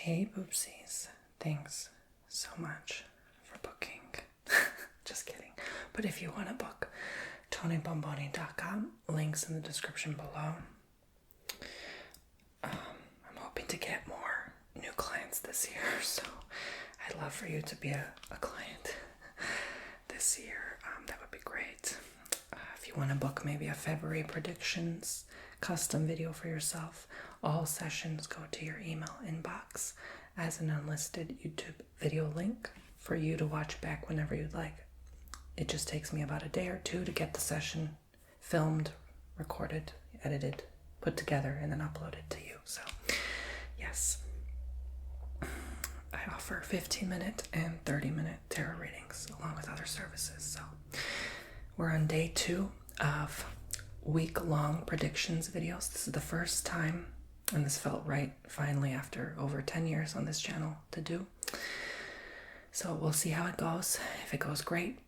Hey, Boopsies. Thanks so much for booking. Just kidding. But if you want to book, TonyBomboni.com. Links in the description below. I'm hoping to get more new clients this year, so I'd love for you to be a client this year. That would be great. If you want to book maybe a February predictions custom video for yourself, all sessions go to your email inbox as an unlisted YouTube video link for you to watch back whenever you'd like. It just takes me about a day or two to get the session filmed, recorded, edited, put together, and then uploaded to you. So, yes. I offer 15-minute and 30-minute tarot readings along with other services. So, we're on day 2 of week-long predictions videos. This is the first time, and this felt right finally after over 10 years on this channel to do. So we'll see how it goes. If it goes great,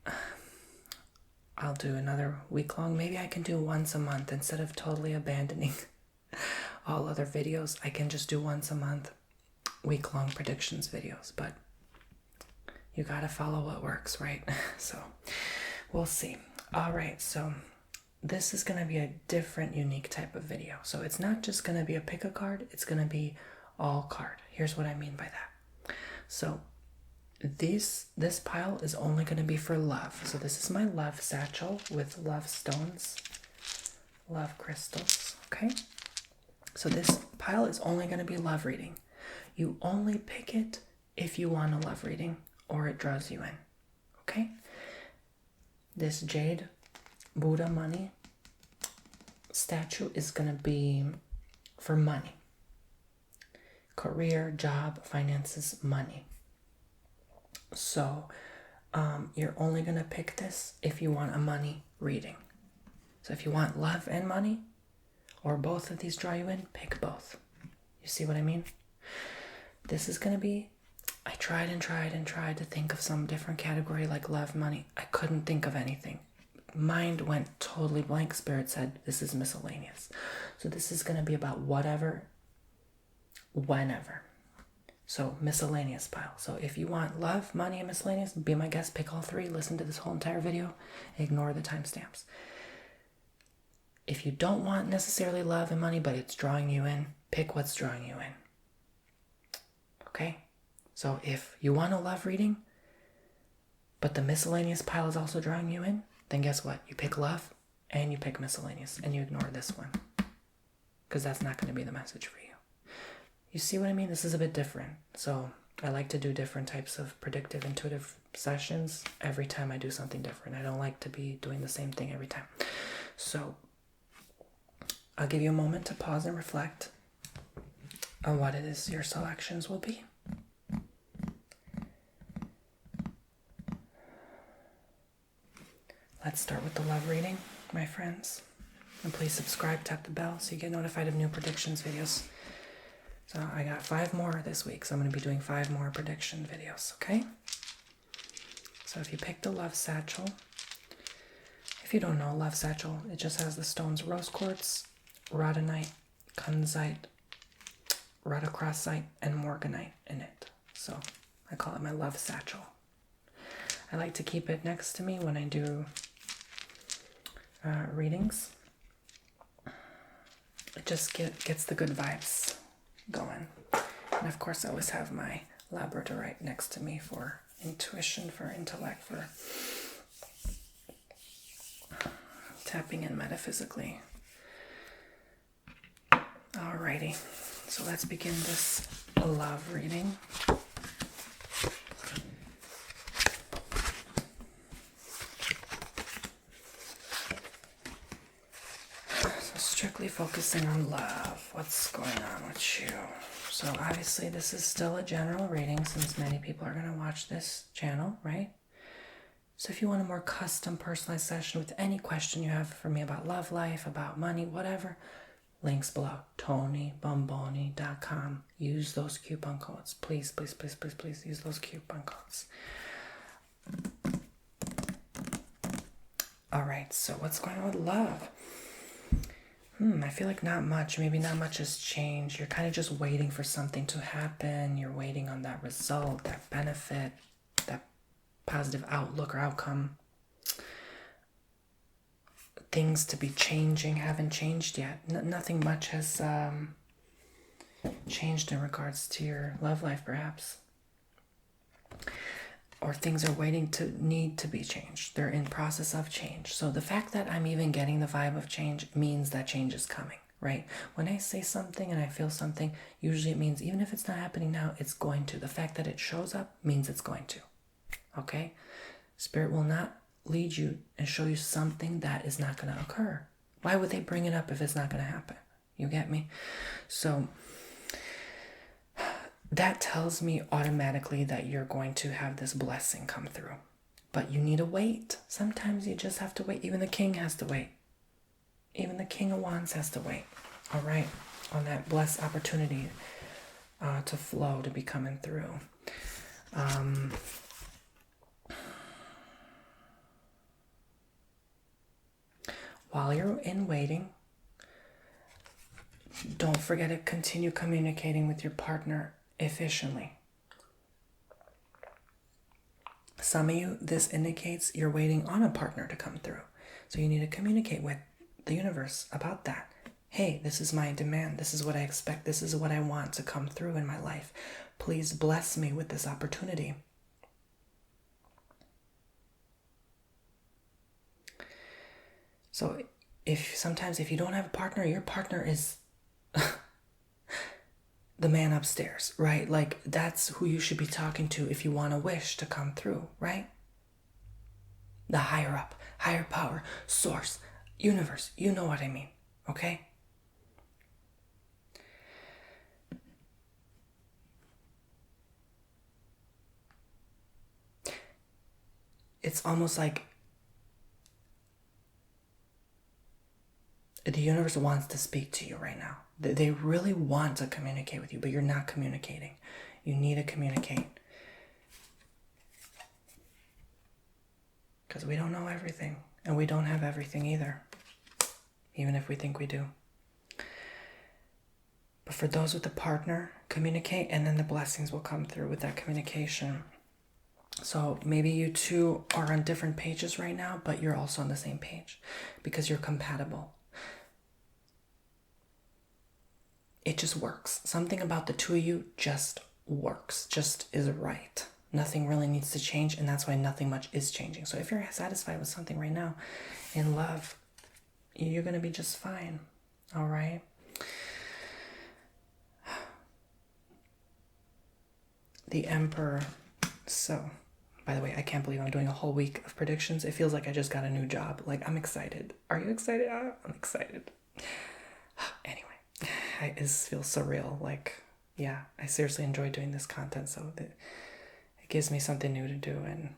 I'll do another week-long. Maybe I can do once a month instead of totally abandoning all other videos. I can just do once a month week-long predictions videos, but you gotta follow what works, right? So we'll see. All right, so this is going to be a different, unique type of video. So it's not just going to be a pick a card, it's going to be all card. Here's what I mean by that. So this pile is only going to be for love. So this is my love satchel with love stones, love crystals, okay? So this pile is only going to be love reading. You only pick it if you want a love reading or it draws you in, okay? This jade Buddha money statue is going to be for money. Career, job, finances, money. So you're only going to pick this if you want a money reading. So if you want love and money, or both of these draw you in, pick both. You see what I mean? This is going to be, I tried to think of some different category like love, money. I couldn't think of anything. Mind went totally blank. Spirit said, this is miscellaneous. So this is going to be about whatever, whenever. So miscellaneous pile. So if you want love, money, and miscellaneous, be my guest, pick all three, listen to this whole entire video, ignore the timestamps. If you don't want necessarily love and money, but it's drawing you in, pick what's drawing you in. Okay? So if you want a love reading, but the miscellaneous pile is also drawing you in, then guess what? You pick love and you pick miscellaneous and you ignore this one because that's not going to be the message for you. You see what I mean? This is a bit different. So I like to do different types of predictive, intuitive sessions every time I do something different. I don't like to be doing the same thing every time. So I'll give you a moment to pause and reflect on what it is your selections will be. Let's start with the love reading, my friends. And please subscribe, tap the bell so you get notified of new predictions videos. So I got 5 more this week, so I'm going to be doing 5 more prediction videos, okay? So if you picked the love satchel, if you don't know love satchel, it just has the stones rose quartz, rhodonite, kunzite, rhodocrosite, and morganite in it. So I call it my love satchel. I like to keep it next to me when I do readings. It just gets the good vibes going. And of course I always have my labradorite next to me for intuition, for intellect, for tapping in metaphysically. Alrighty, so let's begin this love reading. Strictly focusing on love. What's going on with you? So obviously this is still a general reading since many people are going to watch this channel, right? So if you want a more custom personalized session with any question you have for me about love life, about money, whatever, links below. TonyBomboni.com. Use those coupon codes. Please, please, please, please, please use those coupon codes. All right, so what's going on with love? I feel like not much. Maybe not much has changed. You're kind of just waiting for something to happen. You're waiting on that result, that benefit, that positive outlook or outcome. Things to be changing haven't changed yet. Nothing much has changed in regards to your love life, perhaps. Or things are waiting to need to be changed. They're in process of change. So the fact that I'm even getting the vibe of change means that change is coming, right? When I say something and I feel something, usually it means even if it's not happening now, it's going to. The fact that it shows up means it's going to. Okay? Spirit will not lead you and show you something that is not going to occur. Why would they bring it up if it's not going to happen? You get me? So that tells me automatically that you're going to have this blessing come through. But you need to wait. Sometimes you just have to wait. Even the king has to wait. Even the King of Wands has to wait. All right? On that blessed opportunity to flow, to be coming through. While you're in waiting, don't forget to continue communicating with your partner efficiently. Some of you, this indicates you're waiting on a partner to come through. So you need to communicate with the universe about that. Hey, this is my demand. This is what I expect. This is what I want to come through in my life. Please bless me with this opportunity. So sometimes if you don't have a partner, your partner is the man upstairs, right? Like that's who you should be talking to if you want a wish to come through, right? The higher up, higher power, source, universe, you know what I mean, okay? It's almost like the universe wants to speak to you right now. They really want to communicate with you, but you're not communicating. You need to communicate. Because we don't know everything, and we don't have everything either, even if we think we do. But for those with a partner, communicate, and then the blessings will come through with that communication. So maybe you two are on different pages right now, but you're also on the same page because you're compatible. It just works. Something about the two of you just works, just is right. Nothing really needs to change, and that's why nothing much is changing. So if you're satisfied with something right now in love, you're going to be just fine. All right? The Emperor. So, by the way, I can't believe I'm doing a whole week of predictions. It feels like I just got a new job. Like, I'm excited. Are you excited? I'm excited. Anyway, it feels surreal. Like, yeah, I seriously enjoy doing this content, so that it gives me something new to do, and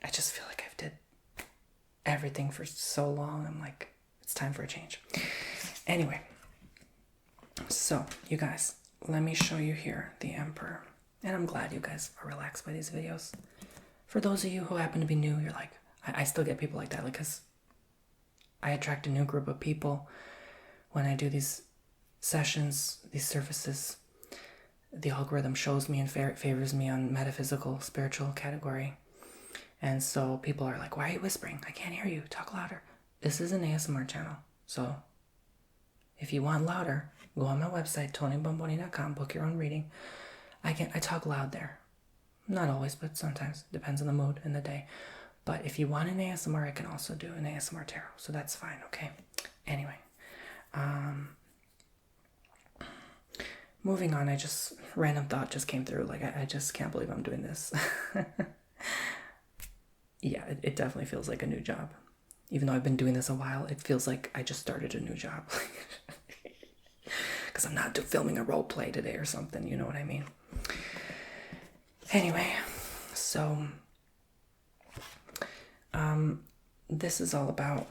I just feel like I've did everything for so long. I'm like, it's time for a change. Anyway, so you guys, let me show you here the Emperor. And I'm glad you guys are relaxed by these videos. For those of you who happen to be new, you're like, I still get people like that, like, because I attract a new group of people when I do these sessions, these services. The algorithm shows me and favors me on metaphysical, spiritual category. And so people are like, why are you whispering? I can't hear you. Talk louder. This is an ASMR channel. So if you want louder, go on my website, tonybomboni.com, book your own reading. I talk loud there. Not always, but sometimes. Depends on the mood and the day. But if you want an ASMR, I can also do an ASMR tarot. So that's fine, okay? Anyway. Moving on, random thought just came through. Like, I just can't believe I'm doing this. Yeah, it definitely feels like a new job. Even though I've been doing this a while, it feels like I just started a new job. Because I'm not filming a role play today or something, you know what I mean? Anyway, so this is all about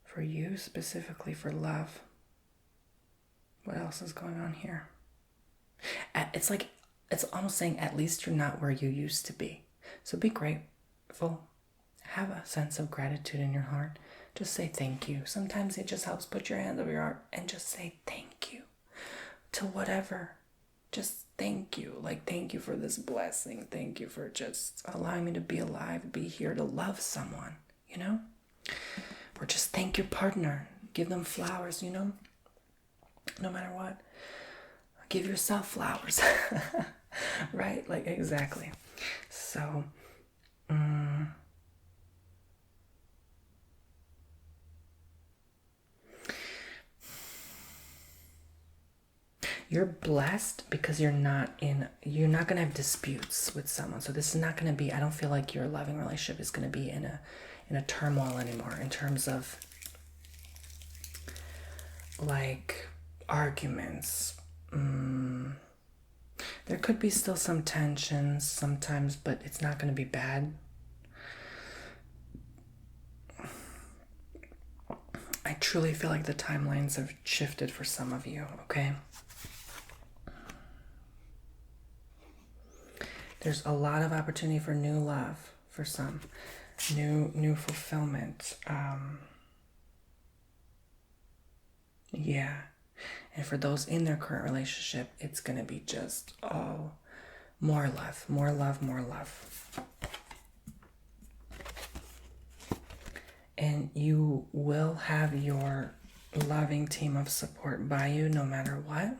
for you, specifically for love. What else is going on here? It's almost saying at least you're not where you used to be. So be great. grateful, have a sense of gratitude in your heart. Just say thank you. Sometimes it just helps put your hand over your heart and just say thank you to whatever. Just thank you. Like, thank you for this blessing. Thank you for just allowing me to be alive, be here to love someone, you know? Or just thank your partner. Give them flowers, you know? No matter what. Give yourself flowers. Right? Like, exactly. So, you're blessed because you're not going to have disputes with someone. So this is not going to be, I don't feel like your loving relationship is going to be in a turmoil anymore in terms of like arguments. There could be still some tensions sometimes, but it's not going to be bad. I truly feel like the timelines have shifted for some of you, okay? There's a lot of opportunity for new love for some, new fulfillment. Yeah. And for those in their current relationship, it's going to be just, more love, more love, more love. And you will have your loving team of support by you no matter what.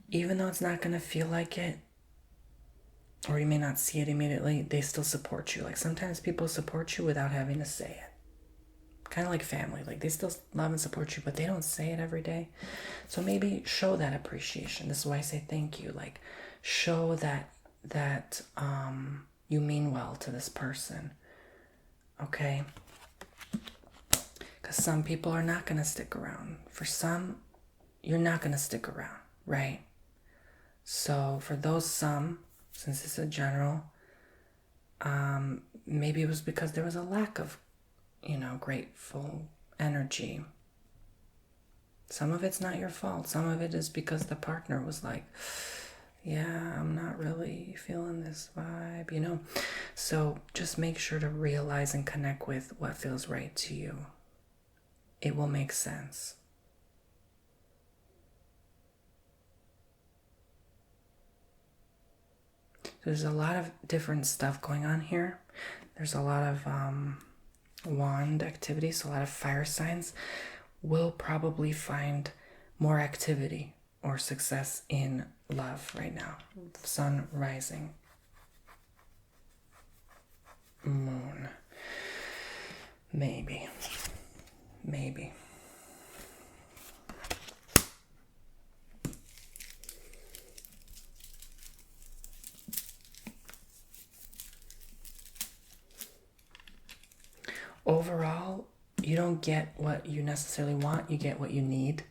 Even though it's not going to feel like it, or you may not see it immediately, they still support you. Like sometimes people support you without having to say it. Kind of like family. Like they still love and support you, but they don't say it every day. So maybe show that appreciation. This is why I say thank you. Like show that you mean well to this person. Okay? Because some people are not going to stick around. For some, you're not going to stick around, right? So for those some, since it's a general, maybe it was because there was a lack of, grateful energy. Some of it's not your fault. Some of it is because the partner was like, yeah, I'm not really feeling this vibe, So just make sure to realize and connect with what feels right to you. It will make sense. There's a lot of different stuff going on here. There's a lot of wand activity, so a lot of fire signs will probably find more activity or success in love right now. Sun rising. Moon. Maybe. Overall, you don't get what you necessarily want, you get what you need.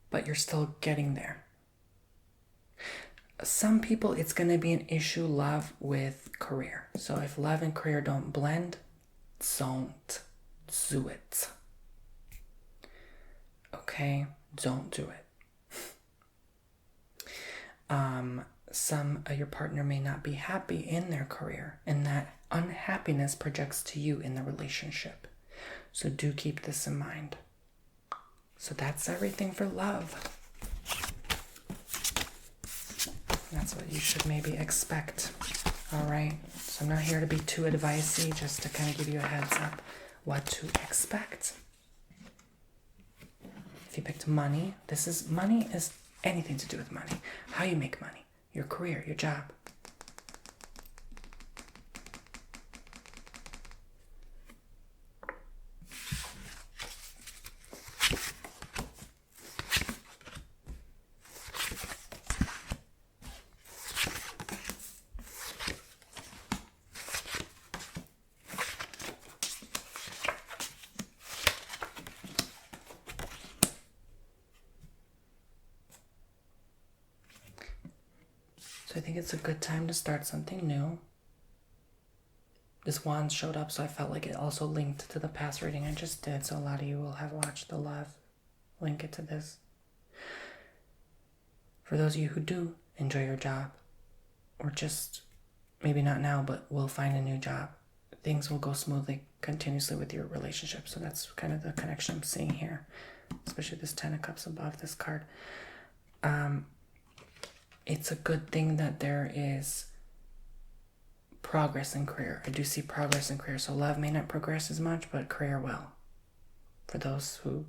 But you're still getting there. Some people, it's going to be an issue, love with career. So if love and career don't blend, don't do it. Okay? Don't do it. Some of your partner may not be happy in their career, and that unhappiness projects to you in the relationship. So do keep this in mind. So that's everything for love. That's what you should maybe expect. All right. So I'm not here to be too advicey, just to kind of give you a heads up what to expect. If you picked money, money is anything to do with money. How you make money, your career, your job. So I think it's a good time to start something new. This wand showed up, so I felt like it also linked to the past reading I just did. So a lot of you will have watched the love. Link it to this. For those of you who do enjoy your job, or just maybe not now, but will find a new job. Things will go smoothly continuously with your relationship. So that's kind of the connection I'm seeing here, especially this 10 of Cups above this card. It's a good thing that there is progress in career. I do see progress in career. So love may not progress as much, but career will. For those who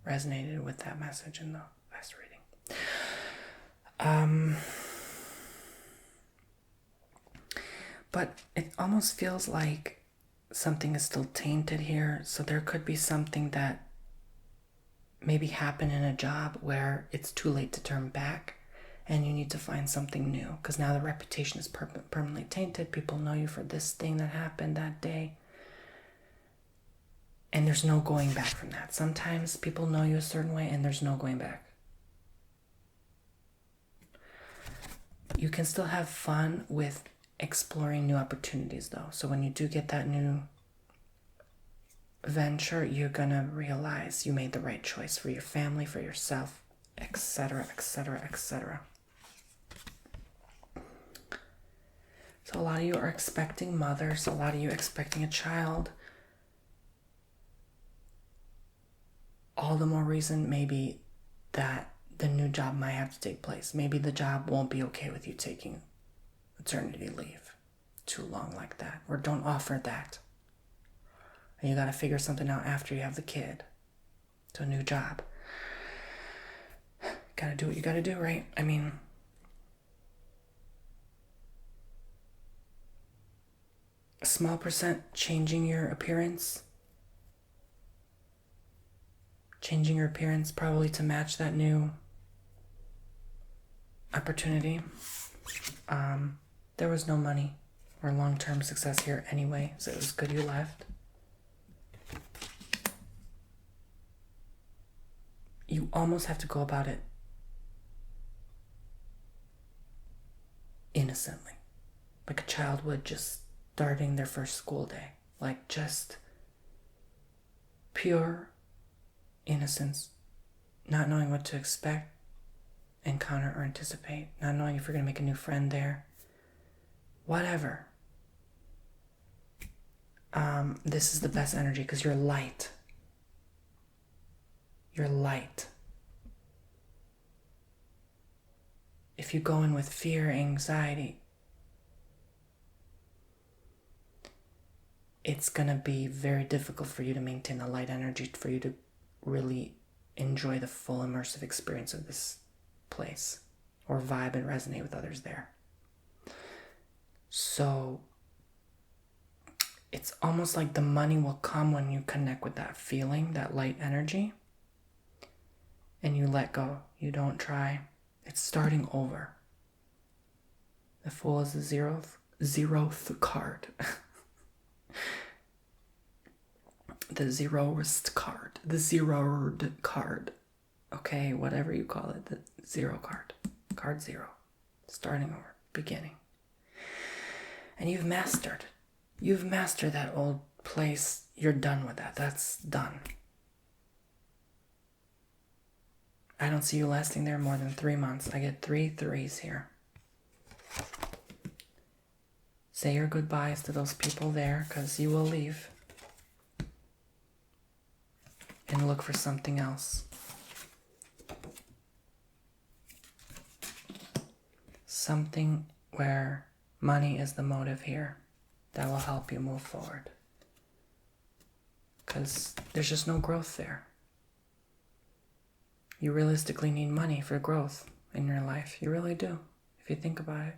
resonated with that message in the last reading. But it almost feels like something is still tainted here. So there could be something that maybe happened in a job where it's too late to turn back and you need to find something new. Because now the reputation is permanently tainted. People know you for this thing that happened that day. And there's no going back from that. Sometimes people know you a certain way and there's no going back. You can still have fun with exploring new opportunities though. So when you do get that new venture, you're gonna realize you made the right choice for your family, for yourself, etc., etc., etc. So a lot of you are expecting mothers, a lot of you expecting a child. All the more reason maybe that the new job might have to take place. Maybe the job won't be okay with you taking maternity leave too long like that, or don't offer that. And you got to figure something out after you have the kid to a new job. Got to do what you got to do, right? I mean, a small percent changing your appearance. Changing your appearance probably to match that new opportunity. There was no money or long-term success here anyway, so it was good you left. You almost have to go about it innocently, like a child would just starting their first school day. Like just pure innocence, not knowing what to expect, encounter, or anticipate, not knowing if you're going to make a new friend there, whatever. This is the best energy because you're light. You're light. If you go in with fear, anxiety, it's going to be very difficult for you to maintain the light energy, for you to really enjoy the full immersive experience of this place or vibe and resonate with others there. So it's almost like the money will come when you connect with that feeling, that light energy, and you let go. You don't try. It's starting over. The Fool is the zeroth card. The zeroest card. The zeroed card. Okay, whatever you call it. The zero card. Card zero. Starting over. Beginning. And you've mastered. You've mastered that old place. You're done with that. That's done. I don't see you lasting there more than 3 months. I get 3 threes here. Say your goodbyes to those people there, because you will leave. And look for something else. Something where money is the motive here that will help you move forward. Because there's just no growth there. You realistically need money for growth in your life. You really do, if you think about it.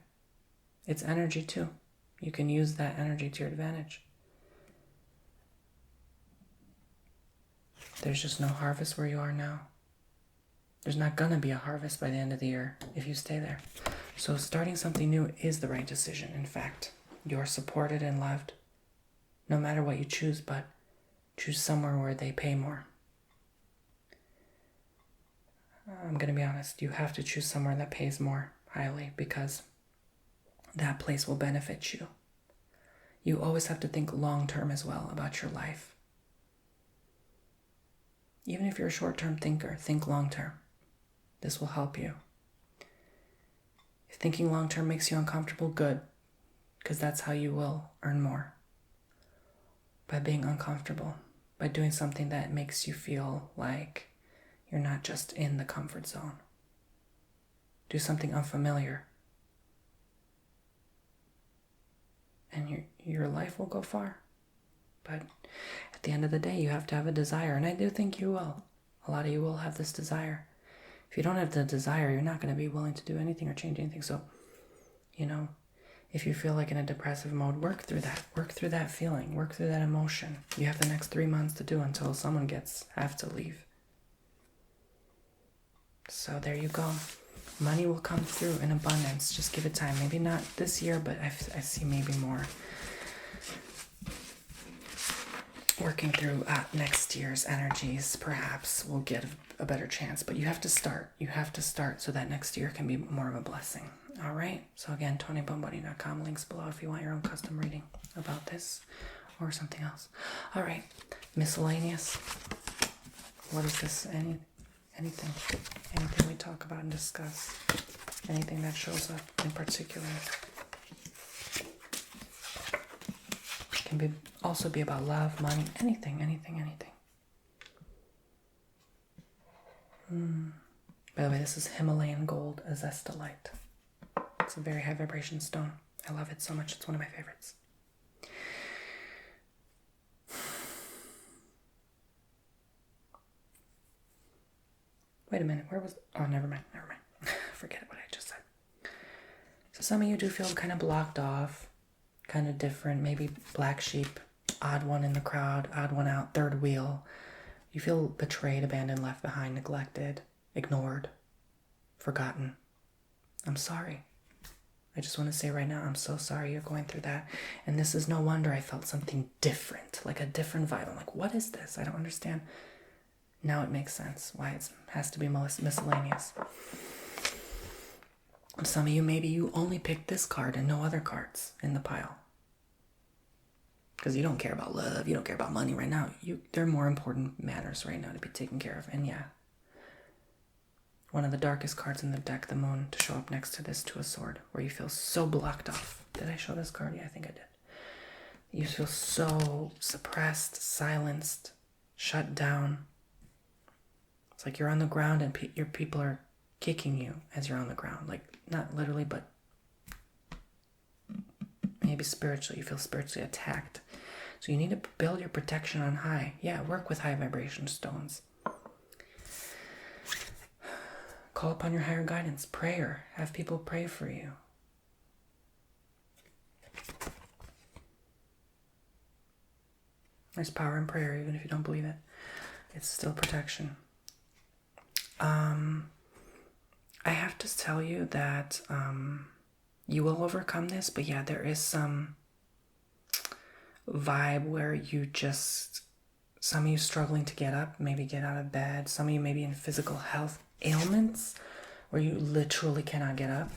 It's energy too. You can use that energy to your advantage. There's just no harvest where you are now. There's not gonna be a harvest by the end of the year if you stay there. So starting something new is the right decision. In fact, you're supported and loved no matter what you choose, but choose somewhere where they pay more. I'm gonna be honest, you have to choose somewhere that pays more highly because that place will benefit you. You always have to think long-term as well about your life. Even if you're a short-term thinker, think long-term. This will help you. If thinking long-term makes you uncomfortable, good. Because that's how you will earn more. By being uncomfortable. By doing something that makes you feel like you're not just in the comfort zone. Do something unfamiliar. And your life will go far. But at the end of the day, you have to have a desire. And I do think you will. A lot of you will have this desire. If you don't have the desire, you're not going to be willing to do anything or change anything. So, if you feel like in a depressive mode, work through that. Work through that feeling. Work through that emotion. You have the next 3 months to do until someone have to leave. So there you go. Money will come through in abundance. Just give it time. Maybe not this year, but I see maybe more working through next year's energies. Perhaps we'll get a better chance. But you have to start. You have to start so that next year can be more of a blessing. All right? So again, TonyBomboni.com. Links below if you want your own custom reading about this or something else. All right. Miscellaneous. What is this? Anything we talk about and discuss, anything that shows up in particular. Can also be about love, money, anything. By the way, this is Himalayan gold azestolite. It's a very high vibration stone. I love it so much. It's one of my favorites. Wait a minute, never mind. Forget what I just said. So some of you do feel kind of blocked off, kind of different, maybe black sheep, odd one in the crowd, odd one out, third wheel. You feel betrayed, abandoned, left behind, neglected, ignored, forgotten. I'm sorry. I just want to say right now, I'm so sorry you're going through that. And this is no wonder I felt something different, like a different vibe. I'm like, what is this? I don't understand. Now it makes sense why it has to be miscellaneous. Some of you, maybe you only picked this card and no other cards in the pile. Because you don't care about love, you don't care about money right now. There are more important matters right now to be taken care of. And yeah, one of the darkest cards in the deck, the moon, to show up next to this Two of Swords, where you feel so blocked off. Did I show this card? Yeah, I think I did. You feel so suppressed, silenced, shut down. It's like you're on the ground and your people are kicking you as you're on the ground. Like, not literally, but maybe spiritually. You feel spiritually attacked. So you need to build your protection on high. Yeah, work with high vibration stones. Call upon your higher guidance. Prayer. Have people pray for you. There's power in prayer, even if you don't believe it. It's still protection. I have to tell you that you will overcome this, but yeah, there is some vibe where some of you struggling to get up, maybe get out of bed, some of you maybe in physical health ailments where you literally cannot get up.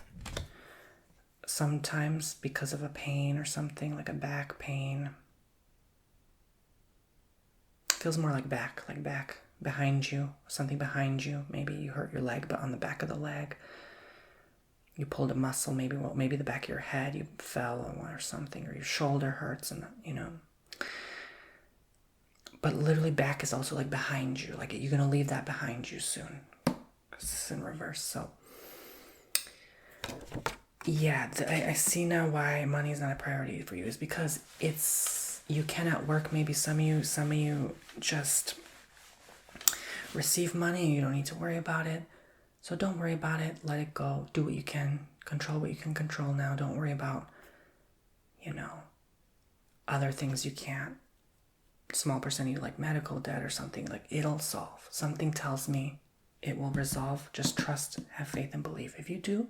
Sometimes because of a pain or something, like a back pain. Feels more like back behind you, something behind you. Maybe you hurt your leg, but on the back of the leg, you pulled a muscle, maybe the back of your head, you fell on one or something, or your shoulder hurts, and But literally back is also like behind you, like you're going to leave that behind you soon. This is in reverse, so. Yeah, I see now why money is not a priority for you, is because you cannot work. Maybe some of you just receive money, you don't need to worry about it. So don't worry about it, let it go, do what you can, control what you can control now. Don't worry about, other things you can't. Small percentage like medical debt or something, like it'll solve. Something tells me it will resolve. Just trust, have faith, and believe. If you do,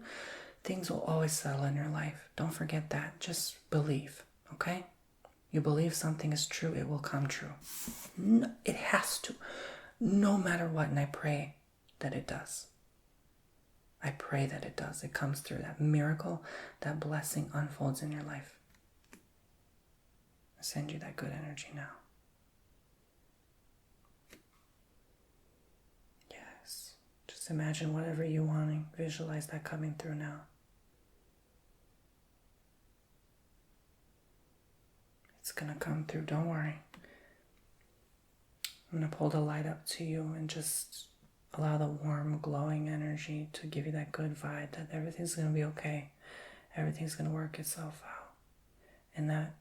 things will always settle in your life. Don't forget that. Just believe, okay? You believe something is true, it will come true. No, it has to. No matter what, and I pray that it does. I pray that it does. It comes through. That miracle, that blessing unfolds in your life. I send you that good energy now. Yes. Just imagine whatever you're wanting. Visualize that coming through now. going to come through. Don't worry. I'm going to pull the light up to you and just allow the warm, glowing energy to give you that good vibe that everything's going to be okay. Everything's going to work itself out. And that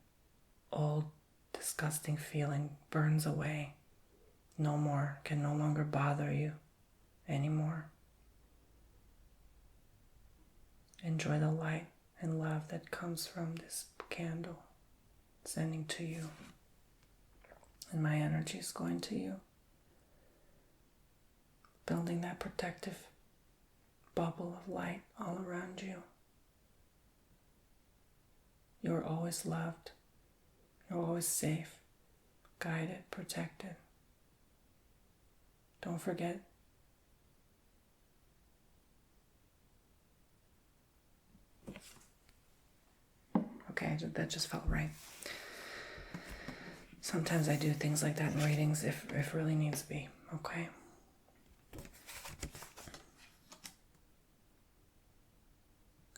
old, disgusting feeling burns away. No more, can no longer bother you anymore. Enjoy the light and love that comes from this candle sending to you. And my energy is going to you. Building that protective bubble of light all around you. You're always loved. You're always safe, guided, protected. Don't forget. Okay, that just felt right. Sometimes I do things like that in readings if really needs to be, okay?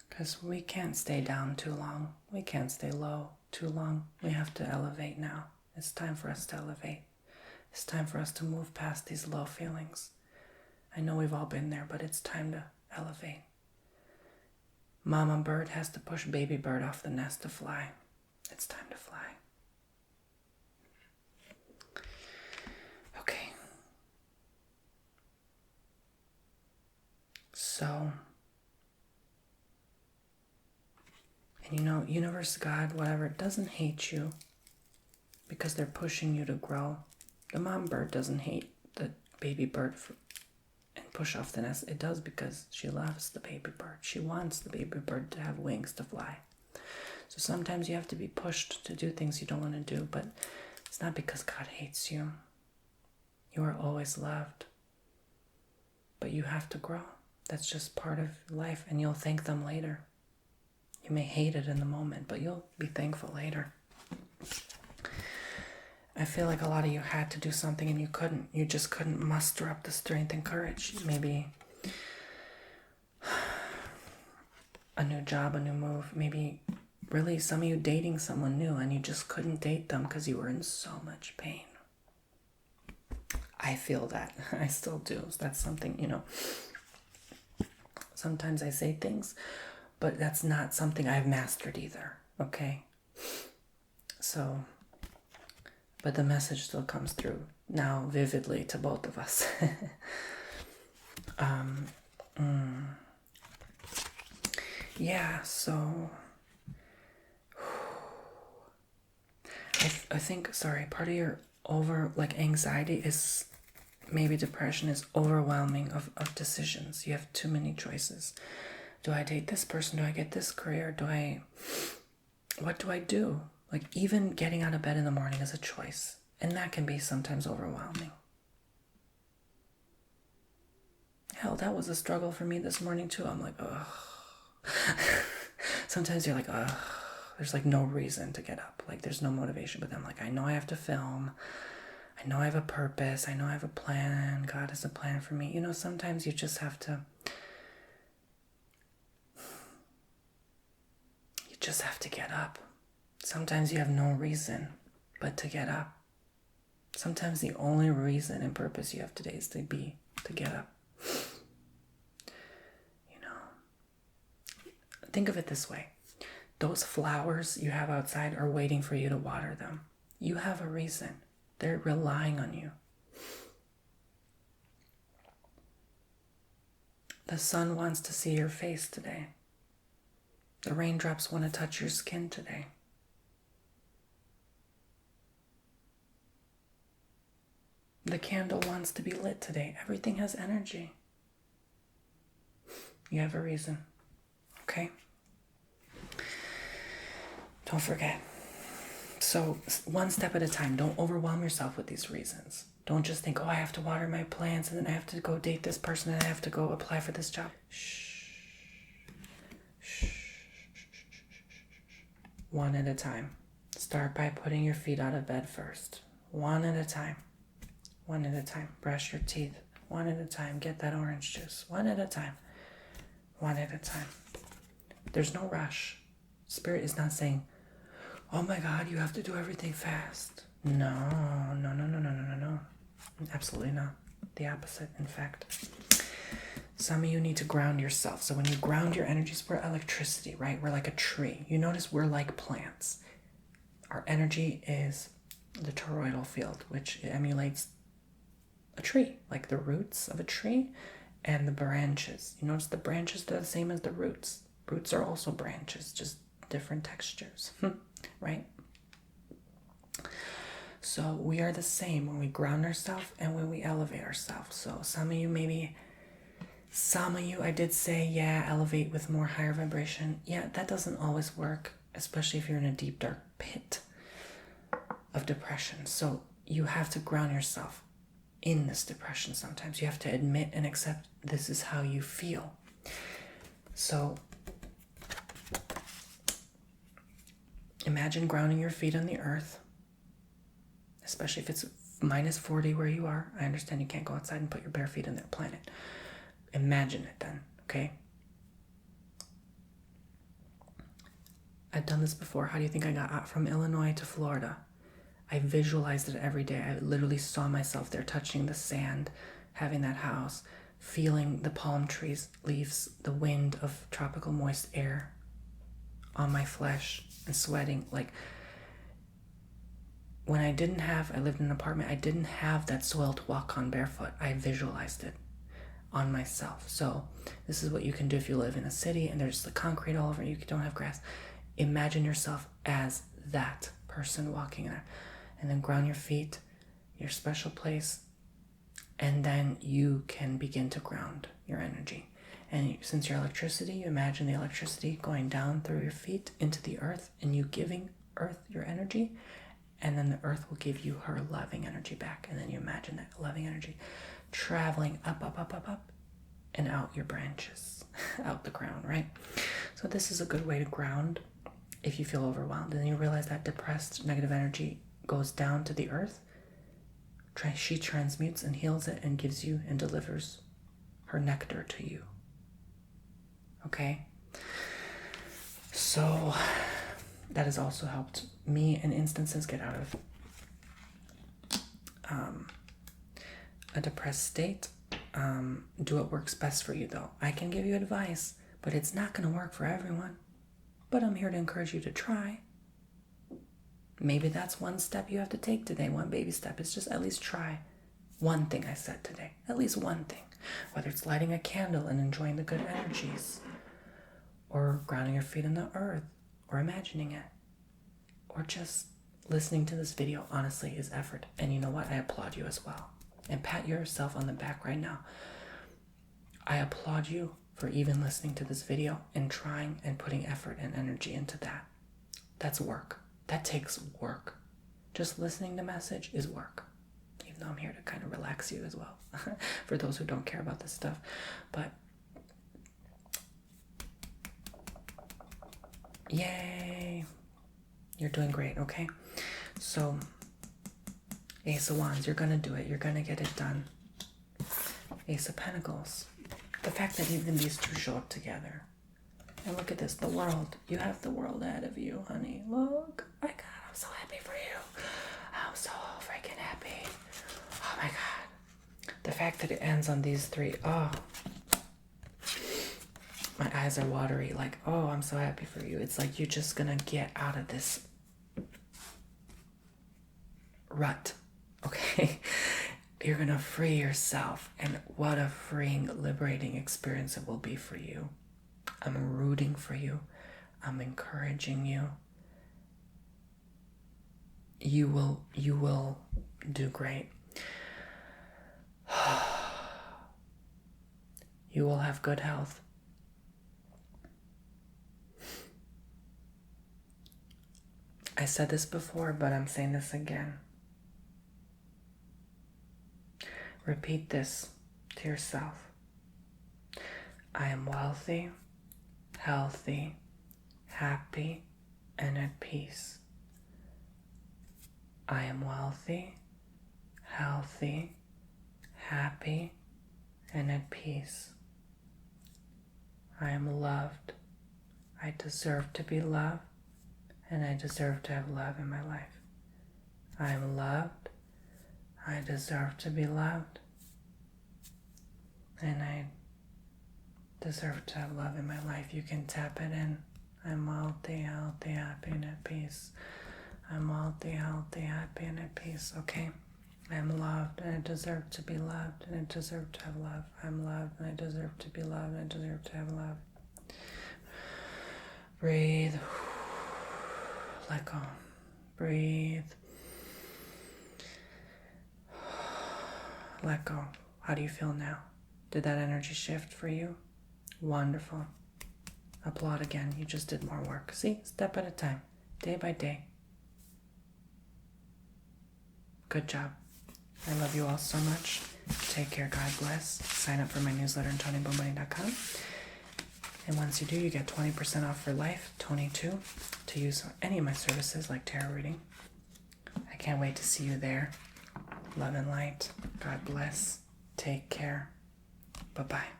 Because we can't stay down too long. We can't stay low too long. We have to elevate now. It's time for us to elevate. It's time for us to move past these low feelings. I know we've all been there, but it's time to elevate. Mama bird has to push baby bird off the nest to fly. It's time to fly. Okay. So, and you know, universe, God, whatever, doesn't hate you because they're pushing you to grow. The mom bird doesn't hate the baby bird and push off the nest. It does because she loves the baby bird. She wants the baby bird to have wings to fly. So sometimes you have to be pushed to do things you don't want to do, but it's not because God hates you. You are always loved. But you have to grow. That's just part of life, and you'll thank them later. You may hate it in the moment, but you'll be thankful later. I feel like a lot of you had to do something and you couldn't. You just couldn't muster up the strength and courage. Maybe a new job, a new move. Maybe really some of you dating someone new and you just couldn't date them because you were in so much pain. I feel that. I still do. That's something, you know. Sometimes I say things, but that's not something I've mastered either. Okay? So, but the message still comes through now vividly to both of us. Yeah, so I think, sorry, part of your anxiety is, maybe depression is overwhelming of decisions. You have too many choices. Do I date this person? Do I get this career? What do I do? Like, even getting out of bed in the morning is a choice. And that can be sometimes overwhelming. Hell, that was a struggle for me this morning too. I'm like, ugh. Sometimes you're like, ugh. There's like no reason to get up. Like, there's no motivation. But then I'm like, I know I have to film. I know I have a purpose. I know I have a plan. God has a plan for me. You know, sometimes you just have to... get up. Sometimes you have no reason but to get up. Sometimes the only reason and purpose you have today is to get up. You know, think of it this way. Those flowers you have outside are waiting for you to water them. You have a reason. They're relying on you. The sun wants to see your face today. The raindrops want to touch your skin today. The candle wants to be lit today. Everything has energy. You have a reason. Okay? Don't forget. So, one step at a time. Don't overwhelm yourself with these reasons. Don't just think, oh, I have to water my plants, and then I have to go date this person, and I have to go apply for this job. Shh. One at a time. Start by putting your feet out of bed first. One at a time. One at a time. Brush your teeth. One at a time. Get that orange juice. One at a time. One at a time. There's no rush. Spirit is not saying, Oh my God, you have to do everything fast. No. Absolutely not. The opposite, in fact. Some of you need to ground yourself. So when you ground your energies, we're electricity, right? We're like a tree. You notice we're like plants. Our energy is the toroidal field, which emulates a tree, like the roots of a tree and the branches. You notice the branches, they're the same as the roots. Roots are also branches, just different textures, right? So we are the same when we ground ourselves and when we elevate ourselves. So some of you, I did say, yeah, elevate with more higher vibration. Yeah, that doesn't always work, especially if you're in a deep, dark pit of depression. So you have to ground yourself in this depression sometimes. You have to admit and accept this is how you feel. So imagine grounding your feet on the earth, especially if it's minus 40 where you are. I understand you can't go outside and put your bare feet on that planet. Imagine it then, okay? I've done this before. How do you think I got out from Illinois to Florida? I visualized it every day. I literally saw myself there touching the sand, having that house, feeling the palm trees, leaves, the wind of tropical moist air on my flesh and sweating. Like when I lived in an apartment, I didn't have that soil to walk on barefoot. I visualized it on myself. So this is what you can do if you live in a city and there's the concrete all over, you don't have grass. Imagine yourself as that person walking there, and then ground your feet, your special place, and then you can begin to ground your energy. And since you're electricity, you imagine the electricity going down through your feet into the earth, and you giving earth your energy, and then the earth will give you her loving energy back. And then you imagine that loving energy traveling up, and out your branches, out the ground, right? So this is a good way to ground if you feel overwhelmed. And then you realize that depressed, negative energy goes down to the earth. She transmutes and heals it and gives you and delivers her nectar to you. Okay? So that has also helped me in instances get out of a depressed state. Do what works best for you, though. I can give you advice, but it's not going to work for everyone. But I'm here to encourage you to try. Maybe that's one step you have to take today. One baby step is just at least try one thing I said today. At least one thing. Whether it's lighting a candle and enjoying the good energies, or grounding your feet in the earth, or imagining it, or just listening to this video, honestly, is effort. And you know what? I applaud you as well. And pat yourself on the back right now. I applaud you for even listening to this video and trying and putting effort and energy into that. That's work. That takes work. Just listening to message is work. Even though I'm here to kind of relax you as well. For those who don't care about this stuff. But yay. You're doing great, okay? So Ace of Wands, you're gonna do it. You're gonna get it done. Ace of Pentacles. The fact that even these two show up together. And look at this, the world. You have the world ahead of you, honey. Look. Oh my God, I'm so happy for you. I'm so freaking happy. Oh my God. The fact that it ends on these three. Oh. My eyes are watery. Like, oh, I'm so happy for you. It's like you're just gonna get out of this rut. Okay? You're gonna free yourself. And what a freeing, liberating experience it will be for you. I'm rooting for you. I'm encouraging you. You will do great. You will have good health. I said this before, but I'm saying this again. Repeat this to yourself. I am wealthy, healthy, happy, and at peace. I am wealthy, healthy, happy, and at peace. I am loved. I deserve to be loved, and I deserve to have love in my life. I am loved. I deserve to be loved. And I deserve to have love in my life. You can tap it in. I'm healthy, healthy, happy, and at peace. I'm healthy, healthy, happy, and at peace. Okay? I'm loved, and I deserve to be loved, and I deserve to have love. I'm loved, and I deserve to be loved, and I deserve to have love. Breathe. Let go. Breathe. Let go. How do you feel now? Did that energy shift for you? Wonderful. Applaud again. You just did more work. See? Step at a time. Day by day. Good job. I love you all so much. Take care. God bless. Sign up for my newsletter on TonyBomboni.com. And once you do, you get 20% off for life, 22, to use any of my services like tarot reading. I can't wait to see you there. Love and light. God bless. Take care. Bye-bye.